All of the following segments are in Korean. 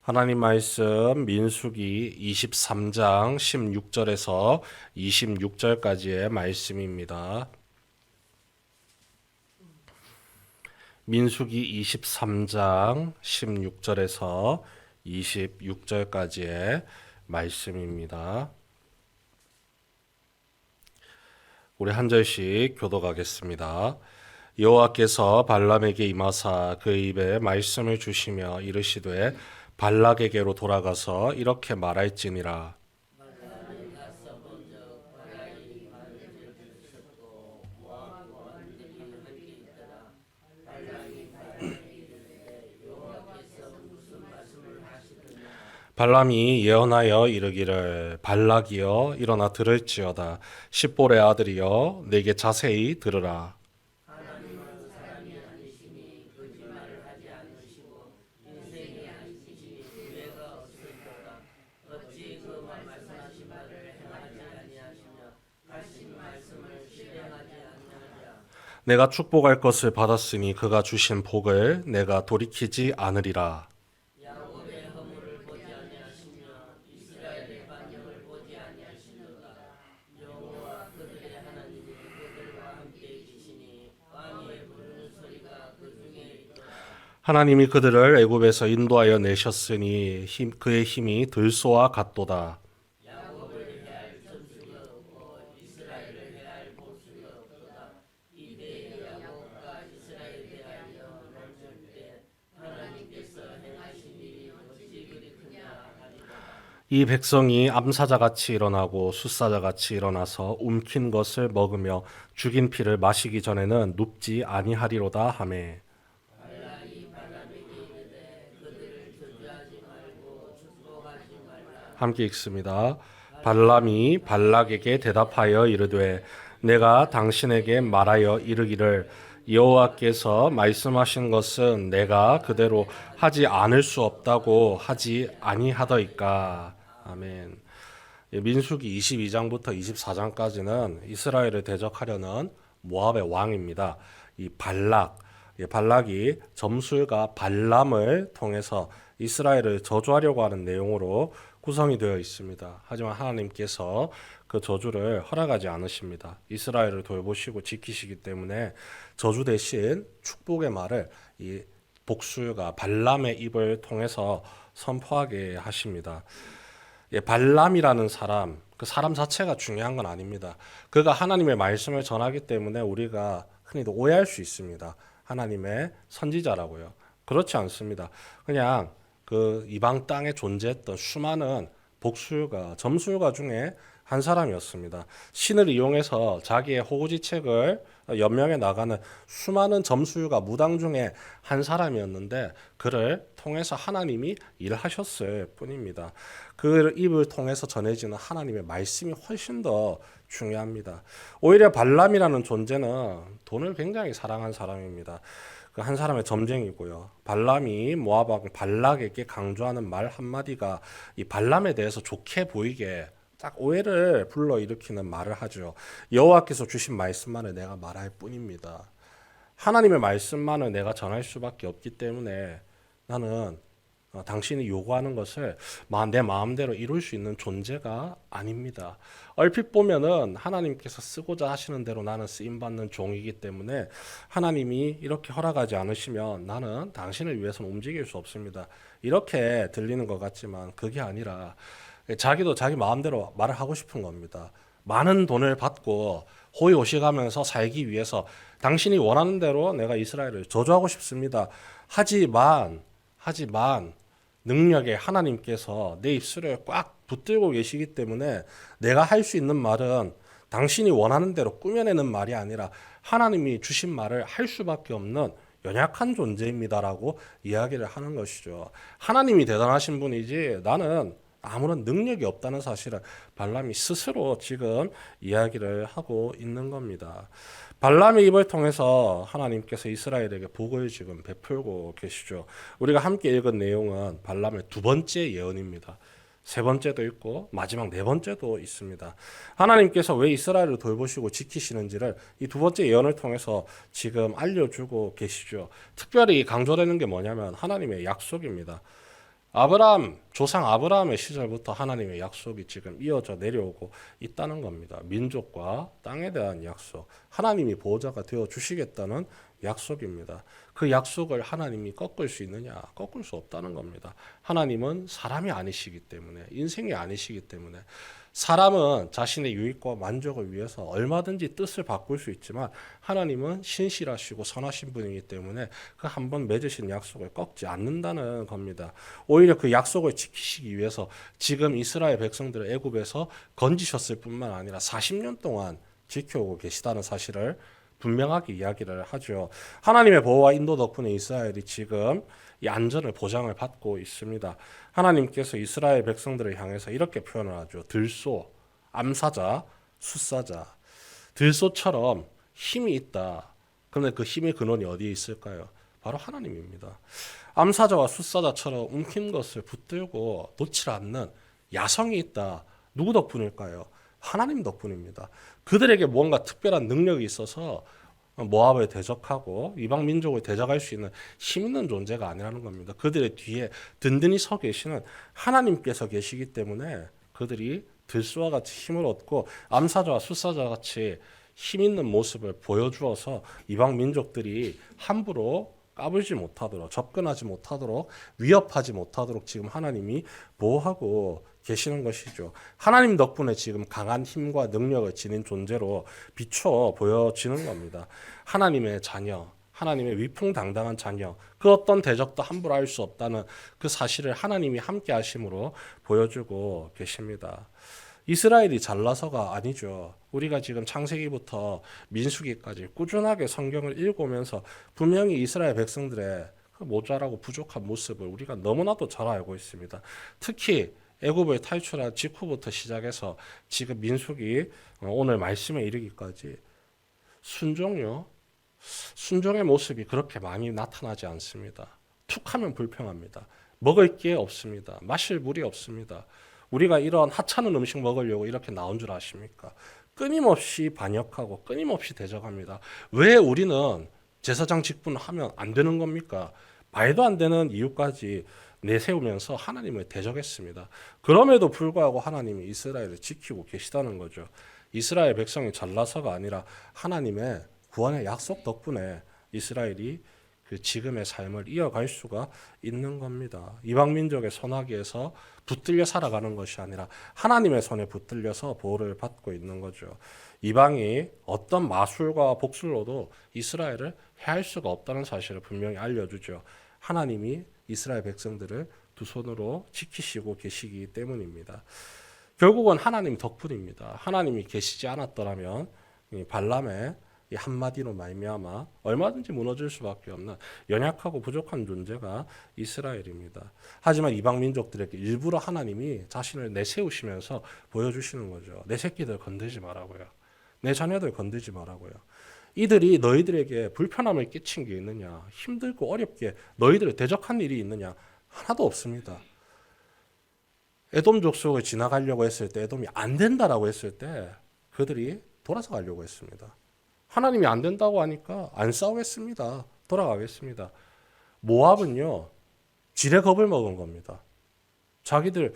하나님 말씀 민수기 23장 16절에서 26절까지의 말씀입니다. 민수기 23장 16절에서 26절까지의 말씀입니다. 우리 한 절씩 교독하겠습니다. 여호와께서 발람에게 임하사 그 입에 말씀을 주시며 이르시되 발락에게로 돌아가서 이렇게 말할지니라. 발람이 예언하여 이르기를 발락이여 일어나 들을지어다. 십볼의 아들이여 내게 자세히 들으라. 내가 축복할 것을 받았으니 그가 주신 복을 내가 돌이키지 않으리라. 하나님이 그들을 애굽에서 인도하여 내셨으니 그의 힘이 들소와 같도다. 이 백성이 암사자같이 일어나고 숫사자같이 일어나서 움킨 것을 먹으며 죽인 피를 마시기 전에는 눕지 아니하리로다 하매. 함께 읽습니다. 발람이 발락에게 대답하여 이르되 내가 당신에게 말하여 이르기를 여호와께서 말씀하신 것은 내가 그대로 하지 않을 수 없다고 하지 아니하더이까. 아멘. 민수기 22장부터 24장까지는 이스라엘을 대적하려는 모압의 왕입니다. 이 발락이 점술가 발람을 통해서 이스라엘을 저주하려고 하는 내용으로 구성이 되어 있습니다. 하지만 하나님께서 그 저주를 허락하지 않으십니다. 이스라엘을 돌보시고 지키시기 때문에 저주 대신 축복의 말을 이 복술가 발람의 입을 통해서 선포하게 하십니다. 발람이라는 사람, 그 사람 자체가 중요한 건 아닙니다. 그가 하나님의 말씀을 전하기 때문에 우리가 흔히도 오해할 수 있습니다. 하나님의 선지자라고요. 그렇지 않습니다. 그냥 그 이방 땅에 존재했던 수많은 복술가, 점술가 중에 한 사람이었습니다. 신을 이용해서 자기의 호구지책을 연명해 나가는 수많은 점술가 무당 중에 한 사람이었는데 그를 통해서 하나님이 일하셨을 뿐입니다. 그 입을 통해서 전해지는 하나님의 말씀이 훨씬 더 중요합니다. 오히려 발람이라는 존재는 돈을 굉장히 사랑한 사람입니다. 그 한 사람의 점쟁이고요. 발람이 모압 왕 발락에게 강조하는 말 한마디가 이 발람에 대해서 좋게 보이게 딱 오해를 불러일으키는 말을 하죠. 여호와께서 주신 말씀만을 내가 말할 뿐입니다. 하나님의 말씀만을 내가 전할 수밖에 없기 때문에 나는 당신이 요구하는 것을 내 마음대로 이룰 수 있는 존재가 아닙니다. 얼핏 보면은 하나님께서 쓰고자 하시는 대로 나는 쓰임받는 종이기 때문에 하나님이 이렇게 허락하지 않으시면 나는 당신을 위해서는 움직일 수 없습니다. 이렇게 들리는 것 같지만 그게 아니라 자기도 자기 마음대로 말을 하고 싶은 겁니다. 많은 돈을 받고 호의호식하면서 살기 위해서 당신이 원하는 대로 내가 이스라엘을 저주하고 싶습니다. 하지만 능력의 하나님께서 내 입술을 꽉 붙들고 계시기 때문에 내가 할 수 있는 말은 당신이 원하는 대로 꾸며내는 말이 아니라 하나님이 주신 말을 할 수밖에 없는 연약한 존재입니다라고 이야기를 하는 것이죠. 하나님이 대단하신 분이지 나는 아무런 능력이 없다는 사실을 발람이 스스로 지금 이야기를 하고 있는 겁니다. 발람의 입을 통해서 하나님께서 이스라엘에게 복을 지금 베풀고 계시죠. 우리가 함께 읽은 내용은 발람의 두 번째 예언입니다. 세 번째도 있고 마지막 네 번째도 있습니다. 하나님께서 왜 이스라엘을 돌보시고 지키시는지를 이 두 번째 예언을 통해서 지금 알려주고 계시죠. 특별히 강조되는 게 뭐냐면 하나님의 약속입니다. 아브라함, 조상 아브라함의 시절부터 하나님의 약속이 지금 이어져 내려오고 있다는 겁니다. 민족과 땅에 대한 약속, 하나님이 보호자가 되어 주시겠다는 약속입니다. 그 약속을 하나님이 꺾을 수 있느냐? 꺾을 수 없다는 겁니다. 하나님은 사람이 아니시기 때문에, 인생이 아니시기 때문에, 사람은 자신의 유익과 만족을 위해서 얼마든지 뜻을 바꿀 수 있지만 하나님은 신실하시고 선하신 분이기 때문에 그 한 번 맺으신 약속을 꺾지 않는다는 겁니다. 오히려 그 약속을 지키시기 위해서 지금 이스라엘 백성들을 애굽에서 건지셨을 뿐만 아니라 40년 동안 지켜오고 계시다는 사실을 분명하게 이야기를 하죠. 하나님의 보호와 인도 덕분에 이스라엘이 지금 이 안전을 보장을 받고 있습니다. 하나님께서 이스라엘 백성들을 향해서 이렇게 표현을 하죠. 들소, 암사자, 숫사자. 들소처럼 힘이 있다. 그런데 그 힘의 근원이 어디에 있을까요? 바로 하나님입니다. 암사자와 숫사자처럼 움킨 것을 붙들고 놓지 않는 야성이 있다. 누구 덕분일까요? 하나님 덕분입니다. 그들에게 뭔가 특별한 능력이 있어서 모압을 대적하고 이방 민족을 대적할 수 있는 힘 있는 존재가 아니라는 겁니다. 그들의 뒤에 든든히 서 계시는 하나님께서 계시기 때문에 그들이 들소와 같이 힘을 얻고 암사자와 숫사자 같이 힘 있는 모습을 보여주어서 이방 민족들이 함부로 까불지 못하도록, 접근하지 못하도록, 위협하지 못하도록 지금 하나님이 보호하고 계시는 것이죠. 하나님 덕분에 지금 강한 힘과 능력을 지닌 존재로 비춰 보여지는 겁니다. 하나님의 자녀, 하나님의 위풍당당한 자녀, 그 어떤 대적도 함부로 할 수 없다는 그 사실을 하나님이 함께 하심으로 보여주고 계십니다. 이스라엘이 잘나서가 아니죠. 우리가 지금 창세기부터 민수기까지 꾸준하게 성경을 읽으면서 분명히 이스라엘 백성들의 그 모자라고 부족한 모습을 우리가 너무나도 잘 알고 있습니다. 특히 애굽을 탈출한 직후부터 시작해서 지금 민수기 오늘 말씀에 이르기까지 순종의 모습이 그렇게 많이 나타나지 않습니다. 툭하면 불평합니다. 먹을 게 없습니다. 마실 물이 없습니다. 우리가 이런 하찮은 음식 먹으려고 이렇게 나온 줄 아십니까? 끊임없이 반역하고 끊임없이 대적합니다. 왜 우리는 제사장 직분을 하면 안 되는 겁니까? 말도 안 되는 이유까지 내세우면서 하나님을 대적했습니다. 그럼에도 불구하고 하나님이 이스라엘을 지키고 계시다는 거죠. 이스라엘 백성이 잘나서가 아니라 하나님의 구원의 약속 덕분에 이스라엘이 그 지금의 삶을 이어갈 수가 있는 겁니다. 이방 민족의 손아귀에서 붙들려 살아가는 것이 아니라 하나님의 손에 붙들려서 보호를 받고 있는 거죠. 이방이 어떤 마술과 복술로도 이스라엘을 해할 수가 없다는 사실을 분명히 알려주죠. 하나님이 이스라엘 백성들을 두 손으로 지키시고 계시기 때문입니다. 결국은 하나님 덕분입니다. 하나님이 계시지 않았더라면 발람의 이 한마디로 말미암아 얼마든지 무너질 수밖에 없는 연약하고 부족한 존재가 이스라엘입니다. 하지만 이방 민족들에게 일부러 하나님이 자신을 내세우시면서 보여주시는 거죠. 내 새끼들 건들지 말라고요. 내 자녀들 건들지 말라고요. 이들이 너희들에게 불편함을 끼친 게 있느냐? 힘들고 어렵게 너희들을 대적한 일이 있느냐? 하나도 없습니다. 에돔 족속을 지나가려고 했을 때 에돔이 안 된다라고 했을 때 그들이 돌아서 가려고 했습니다. 하나님이 안 된다고 하니까 안 싸우겠습니다. 돌아가겠습니다. 모압은요, 지레 겁을 먹은 겁니다. 자기들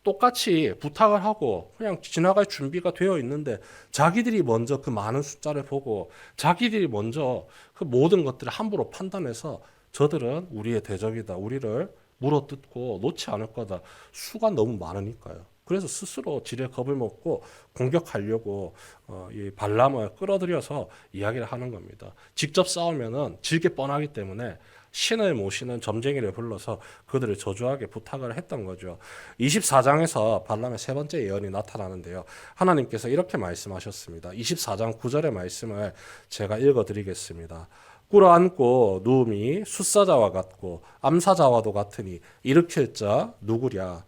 똑같이 부탁을 하고 그냥 지나갈 준비가 되어 있는데 자기들이 먼저 그 많은 숫자를 보고 자기들이 먼저 그 모든 것들을 함부로 판단해서 저들은 우리의 대적이다. 우리를 물어뜯고 놓지 않을 거다. 수가 너무 많으니까요. 그래서 스스로 지레 겁을 먹고 공격하려고 이 발람을 끌어들여서 이야기를 하는 겁니다. 직접 싸우면은 질게 뻔하기 때문에 신을 모시는 점쟁이를 불러서 그들을 저주하게 부탁을 했던 거죠. 24장에서 발람의 세 번째 예언이 나타나는데요. 하나님께서 이렇게 말씀하셨습니다. 24장 9절의 말씀을 제가 읽어드리겠습니다. 꿇어앉고 누움이 숫사자와 같고 암사자와도 같으니 일으킬 자 누구랴.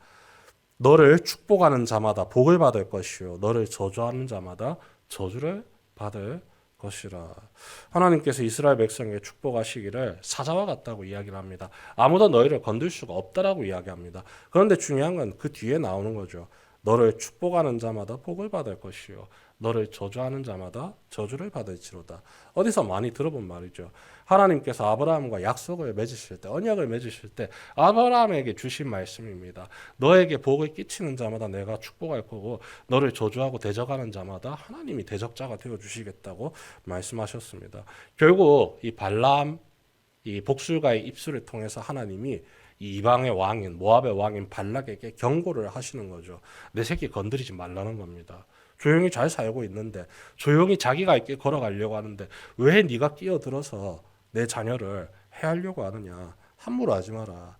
너를 축복하는 자마다 복을 받을 것이요 너를 저주하는 자마다 저주를 받을 것이라. 하나님께서 이스라엘 백성에게 축복하시기를 사자와 같다고 이야기를 합니다. 아무도 너희를 건들 수가 없다라고 이야기합니다. 그런데 중요한 건 그 뒤에 나오는 거죠. 너를 축복하는 자마다 복을 받을 것이요 너를 저주하는 자마다 저주를 받을지로다. 어디서 많이 들어본 말이죠. 하나님께서 아브라함과 약속을 맺으실 때, 언약을 맺으실 때 아브라함에게 주신 말씀입니다. 너에게 복을 끼치는 자마다 내가 축복할 거고 너를 저주하고 대적하는 자마다 하나님이 대적자가 되어 주시겠다고 말씀하셨습니다. 결국 이 발람 이 복술가의 입술을 통해서 하나님이 이 이방의 왕인 모압의 왕인 발락에게 경고를 하시는 거죠. 내 새끼 건드리지 말라는 겁니다. 조용히 잘 살고 있는데 조용히 자기가 갈 길 걸어가려고 하는데 왜 네가 끼어들어서 내 자녀를 해하려고 하느냐. 함부로 하지 마라.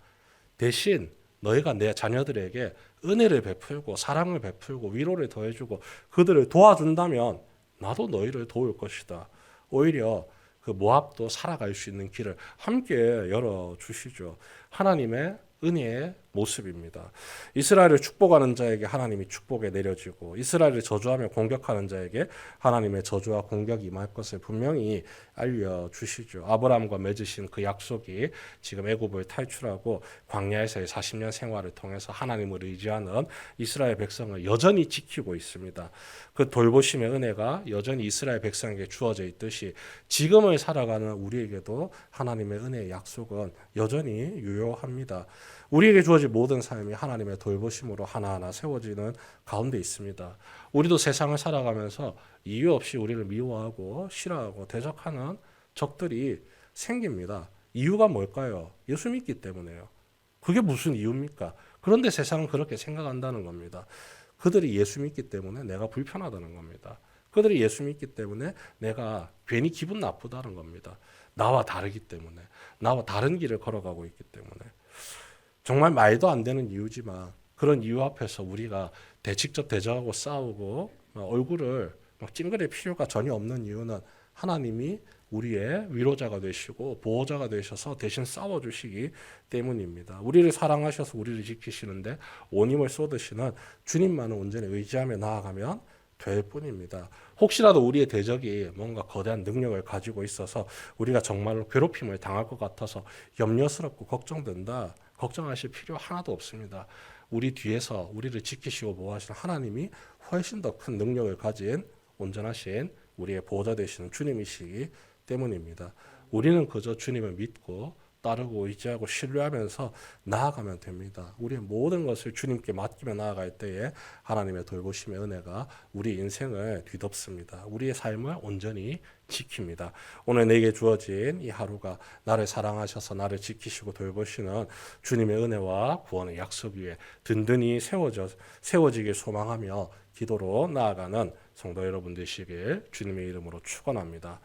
대신 너희가 내 자녀들에게 은혜를 베풀고 사랑을 베풀고 위로를 더해주고 그들을 도와준다면 나도 너희를 도울 것이다. 오히려 그 모압도 살아갈 수 있는 길을 함께 열어 주시죠. 하나님의 은혜의 모습입니다. 이스라엘을 축복하는 자에게 하나님이 축복에 내려지고 이스라엘을 저주하며 공격하는 자에게 하나님의 저주와 공격이 임할 것을 분명히 알려주시죠. 아브라함과 맺으신 그 약속이 지금 애굽을 탈출하고 광야에서의 40년 생활을 통해서 하나님을 의지하는 이스라엘 백성을 여전히 지키고 있습니다. 그 돌보심의 은혜가 여전히 이스라엘 백성에게 주어져 있듯이 지금을 살아가는 우리에게도 하나님의 은혜의 약속은 여전히 유효합니다. 우리에게 주어진 모든 삶이 하나님의 돌보심으로 하나하나 세워지는 가운데 있습니다. 우리도 세상을 살아가면서 이유 없이 우리를 미워하고 싫어하고 대적하는 적들이 생깁니다. 이유가 뭘까요? 예수 믿기 때문에요. 그게 무슨 이유입니까? 그런데 세상은 그렇게 생각한다는 겁니다. 그들이 예수 믿기 때문에 내가 불편하다는 겁니다. 그들이 예수 믿기 때문에 내가 괜히 기분 나쁘다는 겁니다. 나와 다르기 때문에, 나와 다른 길을 걸어가고 있기 때문에. 정말 말도 안 되는 이유지만 그런 이유 앞에서 우리가 직접 대적하고 싸우고 얼굴을 막 찡그릴 필요가 전혀 없는 이유는 하나님이 우리의 위로자가 되시고 보호자가 되셔서 대신 싸워주시기 때문입니다. 우리를 사랑하셔서 우리를 지키시는데 온 힘을 쏟으시는 주님만을 온전히 의지하며 나아가면 될 뿐입니다. 혹시라도 우리의 대적이 뭔가 거대한 능력을 가지고 있어서 우리가 정말로 괴롭힘을 당할 것 같아서 염려스럽고 걱정된다. 걱정하실 필요 하나도 없습니다. 우리 뒤에서 우리를 지키시고 보호하시는 하나님이 훨씬 더 큰 능력을 가진 온전하신 우리의 보호자 되시는 주님이시기 때문입니다. 우리는 그저 주님을 믿고 따르고 의지하고 신뢰하면서 나아가면 됩니다. 우리의 모든 것을 주님께 맡기며 나아갈 때에 하나님의 돌보심의 은혜가 우리 인생을 뒤덮습니다. 우리의 삶을 온전히 지킵니다. 오늘 내게 주어진 이 하루가 나를 사랑하셔서 나를 지키시고 돌보시는 주님의 은혜와 구원의 약속 위에 든든히 세워지길 소망하며 기도로 나아가는 성도 여러분 되시길 주님의 이름으로 축원합니다.